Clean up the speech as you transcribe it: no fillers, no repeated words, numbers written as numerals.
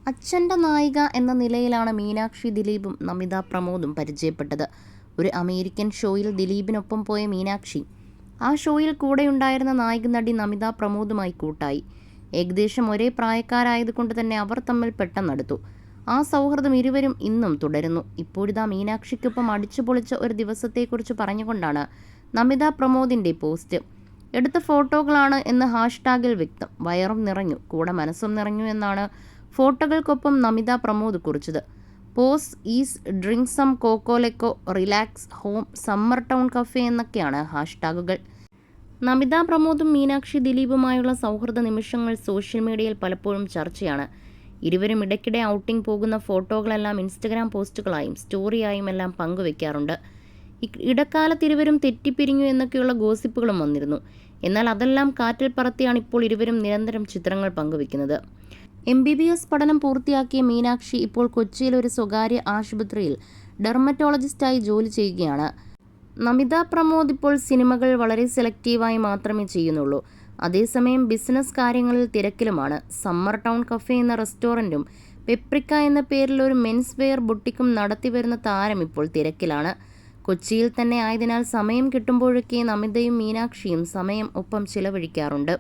അച്ഛൻ്റെ നായിക എന്ന നിലയിലാണ് മീനാക്ഷി ദിലീപും നമിത പ്രമോദും പരിചയപ്പെട്ടത്. ഒരു അമേരിക്കൻ ഷോയിൽ ദിലീപിനൊപ്പം പോയ മീനാക്ഷി ആ ഷോയിൽ കൂടെയുണ്ടായിരുന്ന നായിക നടി നമിത പ്രമോദുമായി കൂട്ടായി. ഏകദേശം ഒരേ പ്രായക്കാരായതുകൊണ്ട് തന്നെ അവർ തമ്മിൽ പെട്ടെന്നടുത്തു. ആ സൗഹൃദം ഇരുവരും ഇന്നും തുടരുന്നു. ഇപ്പോഴിതാ മീനാക്ഷിക്കൊപ്പം അടിച്ചുപൊളിച്ച ഒരു ദിവസത്തെക്കുറിച്ച് പറഞ്ഞുകൊണ്ടാണ് നമിത പ്രമോദിൻ്റെ പോസ്റ്റ്. എടുത്ത ഫോട്ടോകളാണ് എന്ന് ഹാഷ്ടാഗിൽ വ്യക്തം. വയറും നിറഞ്ഞു, കൂടെ മനസ്സും നിറഞ്ഞു എന്നാണ് ഫോട്ടോകൾക്കൊപ്പം നമിത പ്രമോദ് കുറിച്ചത്. പോസ് ഈസ് ഡ്രിങ്ക് സം കോക്കോലെക്കോ, relax, home, summer town cafe എന്നൊക്കെയാണ് ഹാഷ്ടാഗുകൾ. നമിത പ്രമോദും മീനാക്ഷി ദിലീപുമായുള്ള സൗഹൃദ നിമിഷങ്ങൾ സോഷ്യൽ മീഡിയയിൽ പലപ്പോഴും ചർച്ചയാണ്. ഇരുവരും ഇടയ്ക്കിടെ ഔട്ടിംഗ് പോകുന്ന ഫോട്ടോകളെല്ലാം ഇൻസ്റ്റഗ്രാം പോസ്റ്റുകളായും സ്റ്റോറിയായും എല്ലാം പങ്കുവെക്കാറുണ്ട്. ഇടക്കാലത്ത് ഇരുവരും തെറ്റിപ്പിരിഞ്ഞു എന്നൊക്കെയുള്ള ഗോസിപ്പുകളും വന്നിരുന്നു. എന്നാൽ അതെല്ലാം കാറ്റിൽ പറത്തിയാണ് ഇപ്പോൾ ഇരുവരും നിരന്തരം ചിത്രങ്ങൾ പങ്കുവെക്കുന്നത്. MBBS പഠനം പൂർത്തിയാക്കിയ മീനാക്ഷി ഇപ്പോൾ കൊച്ചിയിൽ ഒരു സ്വകാര്യ ആശുപത്രിയിൽ ഡെർമറ്റോളജിസ്റ്റായി ജോലി ചെയ്യുകയാണ്. നമിത പ്രമോദ് ഇപ്പോൾ സിനിമകൾ വളരെ സെലക്റ്റീവായി മാത്രമേ ചെയ്യുന്നുള്ളൂ. അതേസമയം ബിസിനസ് കാര്യങ്ങളിൽ തിരക്കിലുമാണ്. സമ്മർ ടൗൺ കഫേ എന്ന റെസ്റ്റോറൻറ്റും പെപ്രിക്ക എന്ന പേരിൽ ഒരു മെൻസ് വെയർ ബുട്ടിക്കും നടത്തിവരുന്ന താരം ഇപ്പോൾ തിരക്കിലാണ്. കൊച്ചിയിൽ തന്നെ ആയതിനാൽ സമയം കിട്ടുമ്പോഴൊക്കെ നമിതയും മീനാക്ഷിയും സമയം ഒപ്പം ചിലവഴിക്കാറുണ്ട്.